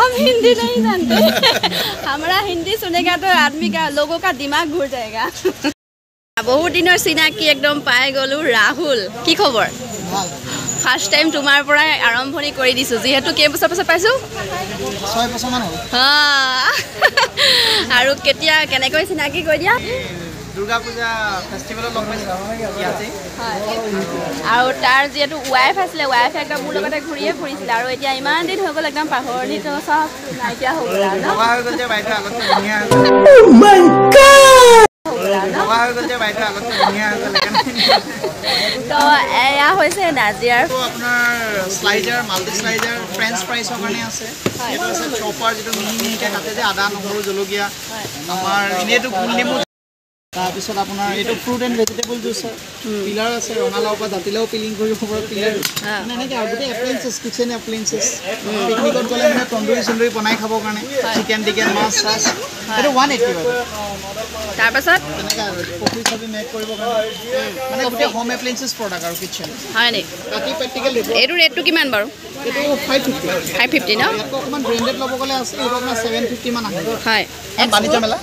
हम हिंदी नहीं जानते हमारा हिंदी सुनेगा तो आदमी का लोगों का दिमाग घूर जाएगा बहुत दिनर चिनाकी एकदम पाए गलु राहुल की खबर फार्स्ट टाइम तुमार पराय आरम्भणी কৰি দিছো যেহেতু কে বছৰ পাছত পাইছো 6 বছৰ মান হ'ল আৰু কেতিয়া কেনেকৈ চিনাকি কৰি দিয়া দুৰ্গা পূজা ফেষ্টিভেলত লগ পাইছো ইয়াতে আৰু তাৰ যেটো ওয়াইফ আছিল ওয়াইফ একদম মোৰ লগতে ঘুৰিয়ে ফুৰিছিল আৰু এতিয়া ইমান দিন হৈ গল একদম পাহৰলি তো সব নাইকিয়া হৈ গল ন বাবা হৈ গল যে বাইদেউ আগত ধুনীয়া ও মাই গড বাবা হৈ গল যে বাইদেউ আগত ধুনীয়া হৈ গল তো এয়া হৈছে নাজিয়াৰ তো আপোনাৰ স্লাইডাৰ মাল্টি স্লাইডাৰ ফ্ৰেঞ্চ ফ্ৰাইছৰ কাৰণে আছে এটো আছে চপাৰ যেটো মিহিকে কাটে যে আদা নহৰু জলকীয়া আমাৰ এনেটো কুলনেমু তাৰপিছত আপোনাৰ এটো fruit and vegetable juice pillar আছে ৰঙালাও পৰা জাতিলাও পিলিং কৰি খবৰ পিলাৰ মানে এনেকে আগতে এপ্লায়েন্সেস কিচেন এপ্লায়েন্সেস পিকনিকত গলে মানে তন্দুৰী সুন্দৰী বনাই খাবৰ কাৰণে চিকেন টিকেন মাছ সাছ এটো 180 বাৰু তাৰপাছত এনেকা পকৰি সবি মেক কৰিব কাৰণে মানে গোটেই হোম এপ্লায়েন্সেস প্ৰডাক্ট আৰু কিচেন হয় নে বাকি প্ৰ্যাকটিক্যাল এটো ৰেটটো কিমান বাৰু এটো 550 ন অকমান ব্ৰ্যান্ডেড লব গলে আছে এটো আপোনাৰ 750 মান আহিব হয় বাণিজ্য মেলা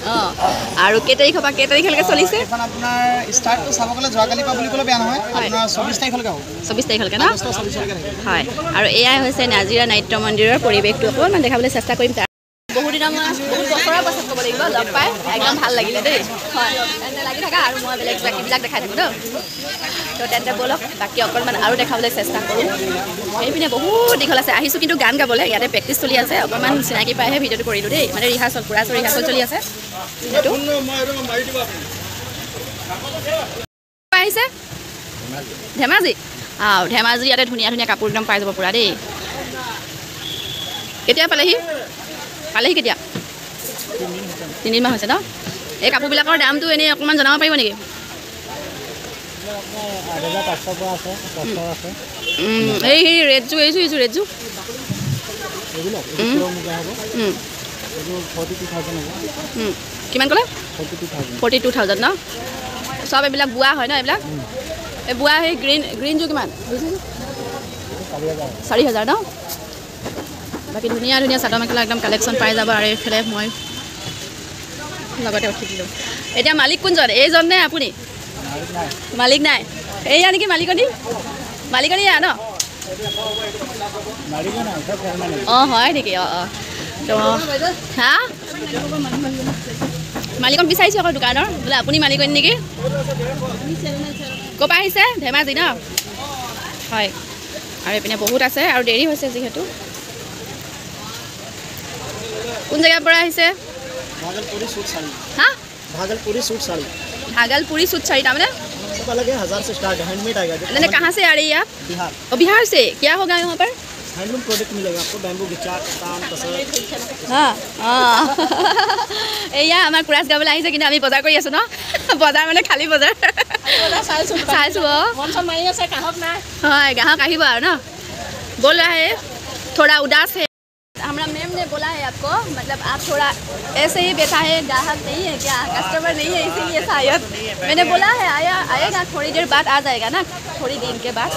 আৰু কেই তাৰিখলৈকে চলিছে এখন আপোনাৰ স্টাৰ্ট তো চাব গলে যোৱাকালি পা বুলি কলে বেয়া নহয় আপোনাৰ 24 তাৰিখলৈকে হ'ব 24 তাৰিখলৈকে ন 24 তাৰিখলৈকে হয় আৰু এয়াই হৈছে নাজিৰা নাট্য মন্দিৰৰ পৰিৱেশটো অকণমান দেখাবলৈ চেষ্টা কৰিম বহুত দিনৰ বহুত বছৰৰ পাছত ক'ব লাগিব লগ পাই একদম ভাল লাগিলে দেই হয় তেন্তে লাগি থাকা আৰু মই বেলেগ বাকীবিলাক দেখাই থাকোঁ ন তো তেন্তে বলক বাকী অকণমান আৰু দেখাবলৈ চেষ্টা কৰোঁ এইপিনে বহুত দীঘল আছে আহিছোঁ কিন্তু গান গাবলৈ ইয়াতে প্ৰেক্টিচ চলি আছে অকণমান চিনাকি পাইহে ভিডিঅ'টো কৰিলোঁ দেই মানে ৰিহাৰ্চল পুৰা ৰিহাৰ্চল চলি আছে আহিছে ধেমাজি ধেমাজি ইয়াতে ধুনীয়া ধুনীয়া কাপোৰ একদম পাই যাব পুৰা দেই কেতিয়া পালেহি কেতিয়া 3 দিন মান হৈছে ন এই কাপোৰবিলাকৰ দামটো এনেই অকণমান জনাব পাৰিব নেকি এই ৰেডজু এইযোৰ ৰেডজু কিমান ক'লে 42,000 ন সব এইবিলাক বোৱা হয় ন এইবিলাক এই বোৱা সেই গ্ৰীণযোৰ কিমান 4,000 ন বাকি ধুনীয়া ধুনীয়া চাদৰ মেখেলা একদম কালেকশ্যন পাই যাব আৰু এইফালে মই লগতে উঠি দিলোঁ এতিয়া মালিক কোনজন এইজন নে আপুনি মালিক নাই এইয়া নেকি মালিকনী ন অঁ হয় নেকি অঁ তো হা মালিকন বিচাৰিছোঁ আকৌ দোকানৰ বোলে আপুনি মালিকনী নেকি ক'ৰ পৰা আহিছে ধেমাজি ন হয় আৰু এইপিনে বহুত আছে আৰু দেৰি হৈছে যিহেতু কোন জেগাৰ পৰা আহিছে भागलपुरी सूट साड़ी हाँ भागलपुरी सूट साड़ी तामने सब अलग है 1000 से स्टार्ट है हैंडमेड आएगा मैंने कहाँ से आ रही है आप बिहार बिहार से क्या होगा यहाँ पर हैंडलूम प्रोडक्ट मिलेगा आपको बैम्बू गिचार काम कसर हाँ एया आमार कुरास गाबले आइছে কিন্তু আমি বজাৰ কৰি আছো ন বজাৰ মানে খালি বজাৰ চাইছো মনসন মাৰি আছে কাহক না হয় গাহক আহিব আৰু ন बोल रहा है थोड़ा उदास है हमारा मैम ने बोला है आपको मतलब आप थोड़ा ऐसे ही बैठा है ग्राहक नहीं है क्या कस्टमर नहीं है इसीलिए शायद मैंने बोला है आएगा थोड़ी देर बाद आ जाएगा ना थोड़ी दिन के बाद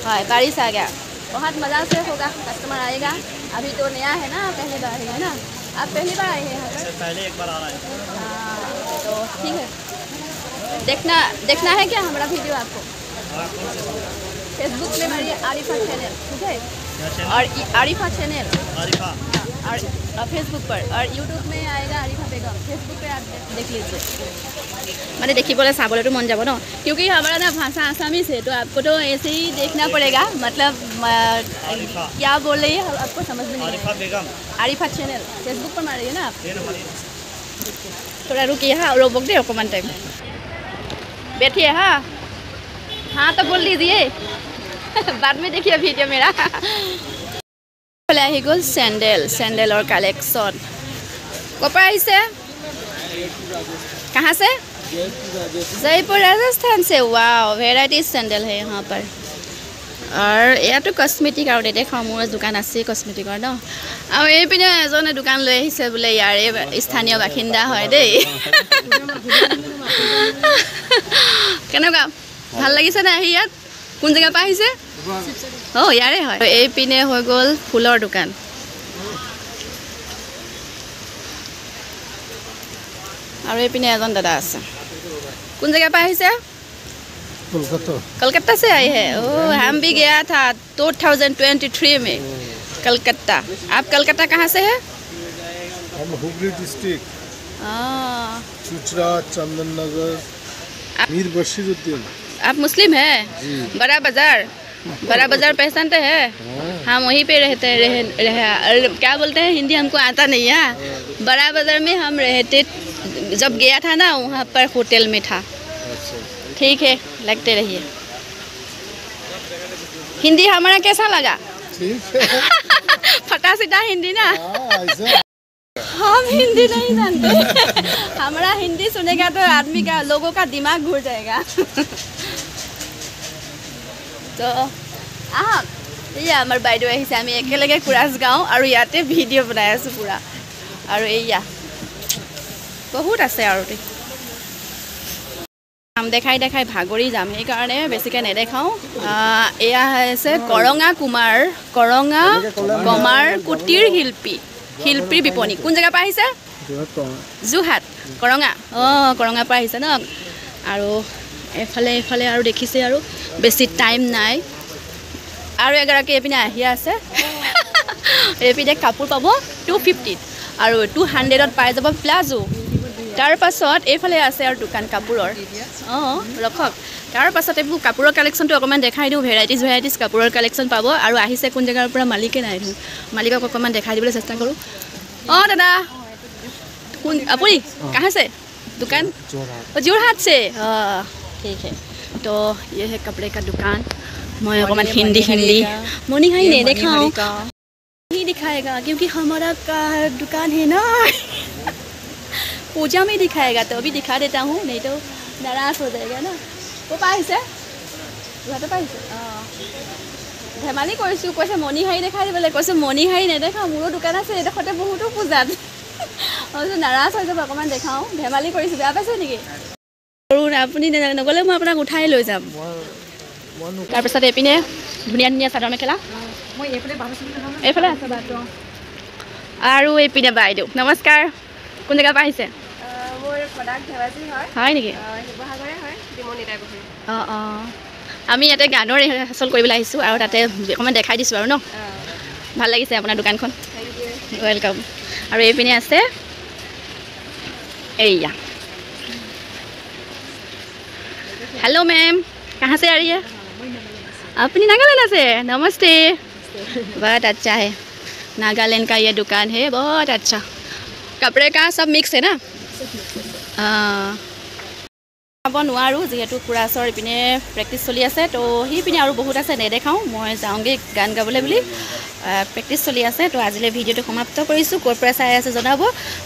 हाँ बारिश आ गया बहुत मज़ा से होगा कस्टमर आएगा अभी तो नया है ना पहली बार है ना आप पहली बार आए हैं यहाँ पर पहले एक बार आ रहा है हाँ तो ठीक है देखना है क्या हमारा वीडियो आपको फेसबुक में मारिए आरिफा चैनल ठीक है और आरिफा चैनल और फेसबुक पर और यूट्यूब में आएगा आरिफा बेगम फेसबुक पे आप देख लीजिए मैंने देखी बोले साबले तो मन जाबो ना क्योंकि हमारा ना भाषा आसामीज है तो आपको तो ऐसे ही देखना पड़ेगा मतलब क्या बोल रही है आपको समझ में नहीं आरिफा बेगम आरिफा चैनल फेसबुक पर मारिए ना आप थोड़ा रुकिए हाँ रोबोक दे अकमान टाइम बैठिए हाँ हाँ तो बोल दीजिए बाद में देखिए वीडियो मेरा आহি গ'ল सैंडल और कलेक्शन कपड़ा से कहाँ से जयपुर राजस्थान से वाओ वेराइटीज सैंडल है यहाँ पर और यह तो कस्मेटिक और देखा मोर दुकान আছে कस्मेटिकर न और ये पिने एजने दुकान লৈ আহিছে बोले यारे स्थानीय बासिंदा হয় দেই কেনেকুৱা ভাল লাগিছে না আহি ইয়াত কোন জেগা পা আহিছে ও यारे হয় এই পিনে হৈ গল ফুলৰ দোকান আৰু এইপিনে এজন দাদা আছে কোন জেগাৰ পৰা আহিছে कलकत्ता से आए हैं ओह हम भी गया था 2023 में कलकत्ता आप कलकत्ता कहाँ से है हम हुगली डिस्ट्रिक्ट चुचरा चंदन नगर मीर बशीरुद्दीन आप मुस्लिम है बड़ा बाजार पहचानते हैं हम वहीं पे रहते रहे क्या बोलते हैं हिंदी हमको आता नहीं है बड़ा बाजार में हम रहते जब गया था ना वहाँ पर होटल में था ठीक है लगते रहिए हिंदी हमारा कैसा लगा ठीक है फटा सीधा हिंदी ना हम हिंदी नहीं जानते हमारा हिंदी सुनेगा तो आदमी का लोगों का दिमाग घूर जाएगा तो এয়া আমাৰ বাইদেউ আহিছে আমি একেলগে কুৰাছ গাঁও আৰু ইয়াতে ভিডিঅ' বনাই আছোঁ পুৰা আৰু এয়া বহুত আছে আৰু নাম দেখাই দেখাই ভাগৰি যাম সেইকাৰণে বেছিকৈ নেদেখাওঁ এয়া হৈছে কৰঙা কমাৰ কুটিৰ শিল্পীৰ বিপণী কোন জেগাৰ পৰা আহিছে যোৰহাট কৰঙা কৰঙাৰ পৰা আহিছে ন আৰু এইফালে আৰু দেখিছে আৰু বেছি টাইম নাই আৰু এগৰাকী এইপিনে আহি আছে এইপিনে কাপোৰ পাব 250 আৰু 200ত পাই যাব প্লাজো তাৰ পাছত এইফালে আছে আৰু দোকান কাপোৰৰ ৰখক তাৰ পাছত এইবোৰ কাপোৰৰ কালেকশ্যনটো অকণমান দেখাই দিওঁ ভেৰাইটিজ কাপোৰৰ কালেকশ্যন পাব আৰু আহিছে কোন জেগাৰ পৰা মালিকে নাই মালিকক অকণমান দেখাই দিবলৈ চেষ্টা কৰোঁ দাদা কোন আপুনি কাहाँ से दुकान जोरहाट से ठीक है तो ये है कपड़े का दुकान मैं अकमान हिंदी मोनी भाई नहीं दिखाऊँ नहीं दिखाएगा क्योंकि हमारा का दुकान है ना पूजा में दिखाएगा तो अभी दिखा देता हूँ नहीं तो नाराज हो जाएगा ना वो पाइसे ধেমালি কৰিছোঁ কৈছে মণি হাৰি দেখাই দিবলৈ কৈছে মণি হাৰি নেদেখা মোৰো দোকান আছে এডোখৰতে বহুতো পূজাত নাৰাজ হৈ যাব অকণমান দেখাওঁ ধেমালি কৰিছোঁ বেয়া পাইছে নেকি আৰু আপুনি নগ'লে মই আপোনাক উঠাই লৈ যাম তাৰপিছত এইপিনে ধুনীয়া চাদৰ মেখেলা এইফালে আছে বাৰু আৰু এইপিনে বাইদেউ নমস্কাৰ কোন জেগাৰ পৰা আহিছে হয় নেকি আমি ইয়াতে গানৰ ৰিহাৰ্চেল কৰিবলৈ আহিছোঁ আৰু তাতে অকণমান দেখাই দিছোঁ আৰু ন ভাল লাগিছে আপোনাৰ দোকানখন ৱেলকাম আৰু এইপিনে আছে एया हेलो मैम कहाँ से आ रही है अपनी नागालैंड से नमस्ते बहुत अच्छा है नागालैंड का ये दुकान है बहुत अच्छा कपड़े का सब मिक्स है ना अब নোৱাৰো যেহেতু কুৰাছৰ ইপিনে প্ৰেক্টিছ চলি আছে তো সিপিনে আৰু বহুত আছে নেদেখাওঁ মই যাওঁগে গান গাবলৈ বুলি প্ৰেক্টিছ চলি আছে তো আজিলৈ ভিডিঅ'টো সমাপ্ত কৰিছোঁ ক'ৰ পৰা চাই আছে জনাব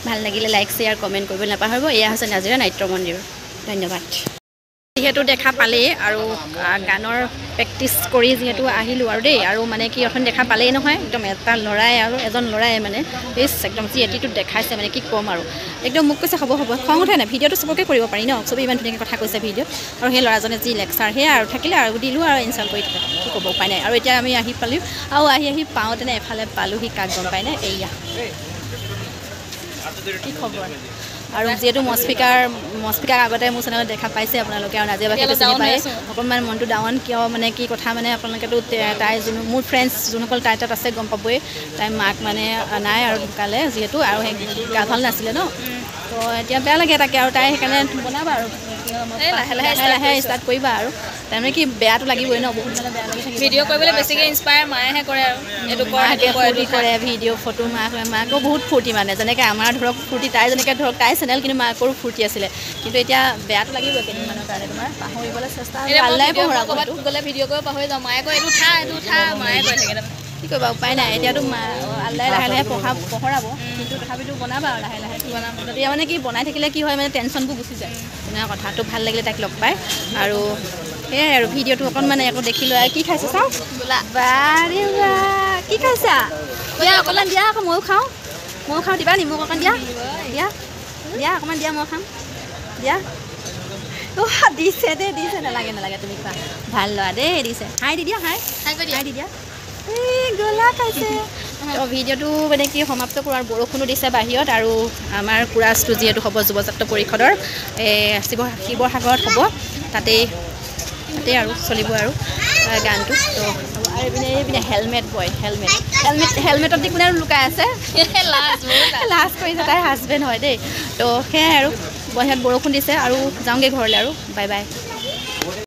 ভাল লাগিলে লাইক শ্বেয়াৰ কমেণ্ট কৰিবলৈ নাপাহৰিব এয়া হৈছে নাজিৰা নাট্য মন্দিৰ ধন্যবাদ যিহেতু দেখা পালেই আৰু গানৰ প্ৰেক্টিছ কৰি যিহেতু আহিলোঁ আৰু দেই আৰু মানে কি এখন দেখা পালেই নহয় একদম এটা ল'ৰাই আৰু এজন ল'ৰাই মানে বেছ একদম যি এটিটিউড দেখাইছে মানে কি ক'ম আৰু একদম মোক কৈছে হ'ব খং উঠে নাই ভিডিঅ'টো চবকে কৰিব পাৰি ন চবেই ইমান ধুনীয়াকৈ কথা কৈছে ভিডিঅ'ত আৰু সেই ল'ৰাজনে যি লেকচাৰ সেয়া আৰু থাকিলে আৰু দিলোঁ আৰু ইনচাল্ট কৰি থাকে কি ক'ব উপায় নাই আৰু এতিয়া আমি আহি পালোঁ আৰু আহি পাওঁতেনে এফালে পালোঁহি কাক গম পায়নে এয়া কি খবৰ আৰু যেহেতু মস্পিকাৰ আগতে মোৰ চেনেলত দেখা পাইছে আপোনালোকে আৰু নাজিয়া বাকীটো চিনি পায় অকণমান মনটো ডাউন কিয় মানে কি কথা মানে আপোনালোকেতো তাই মোৰ ফ্ৰেণ্ডছ যোনসকল তাই তাত আছে গম পাবই তাই মাক মানে নাই আৰু ঢুকালে যিহেতু আৰু সেই গা ভাল নাছিলে ন তো এতিয়া বেয়া লাগে তাকে আৰু তাই সেইকাৰণে বনাবা আৰু লাহে ষ্টাৰ্ট কৰিবা আৰু তাৰমানে কি বেয়াটো লাগিবই ন বহুত মানে বেয়া লাগি থাকে ভিডিঅ' কৰিবলৈ বেছিকৈ ইনস্পায়াৰ মায়েহে কৰে আৰু এইটো ফূৰ্তি কৰে ভিডিঅ' ফটো মাকো বহুত ফূৰ্তি মানে যেনেকৈ আমাৰ ধৰক ফূৰ্তি তাই যেনেকৈ ধৰক তাই চেনেল কিন্তু মাকৰো ফূৰ্তি আছিলে কিন্তু এতিয়া বেয়াটো লাগিবই কেইদিনমানৰ কাৰণে তোমাৰ পাহৰিবলৈ চেষ্টা ক'ৰবাত গ'লে ভিডিঅ' কৰিব পাহৰি যাওঁ মায়ে কয় এইটো উঠা মায়ে কৈ থাকে কি কৰিবা উপায় নাই এতিয়াতো আল্লাই লাহে লাহে পঢ়াব কিন্তু তথাপিতো বনাবা আৰু লাহে লাহে বনাব তেতিয়া মানে কি বনাই থাকিলে কি হয় মানে টেনশ্যনবোৰ গুচি যায় তেনেকুৱা কথাটো ভাল লাগিলে তাইক লগ পায় আৰু সেয়াই আৰু ভিডিঅ'টো অকণমান আকৌ দেখি লোৱা কি খাইছে চাওঁ বাৰে বা কি খাইছা দিয়া অকণমান দিয়া আকৌ ময়ো খাওঁ দিবা নি মোক অকণ দিয়া অকণমান দিয়া মই খাম দিয়া দিছে দেই দিছে নালাগে তুমি খোৱা ভাল লোৱা দেই দিছে হাই দি দিয়া হাই দি দিয়া এই গোলা খাইছে তো ভিডিঅ'টো মানে কি সমাপ্ত কৰাৰ বৰষুণো দিছে বাহিৰত আৰু আমাৰ কোৰাছটো যিহেতু হ'ব যুৱজাত্ৰ পৰিষদৰ শিৱসাগৰত হ'ব তাতেই আৰু চলিব আৰু গানটো তো আৰু এইপিনে হেলমেট বয় হেলমেটত দি কোনে লুকাই আছে লাজ কৰিছে তাইৰ হাজবেণ্ড হয় দেই তো সেয়াই আৰু বাহিৰত বৰষুণ দিছে আৰু যাওঁগৈ ঘৰলৈ আৰু বাই বাই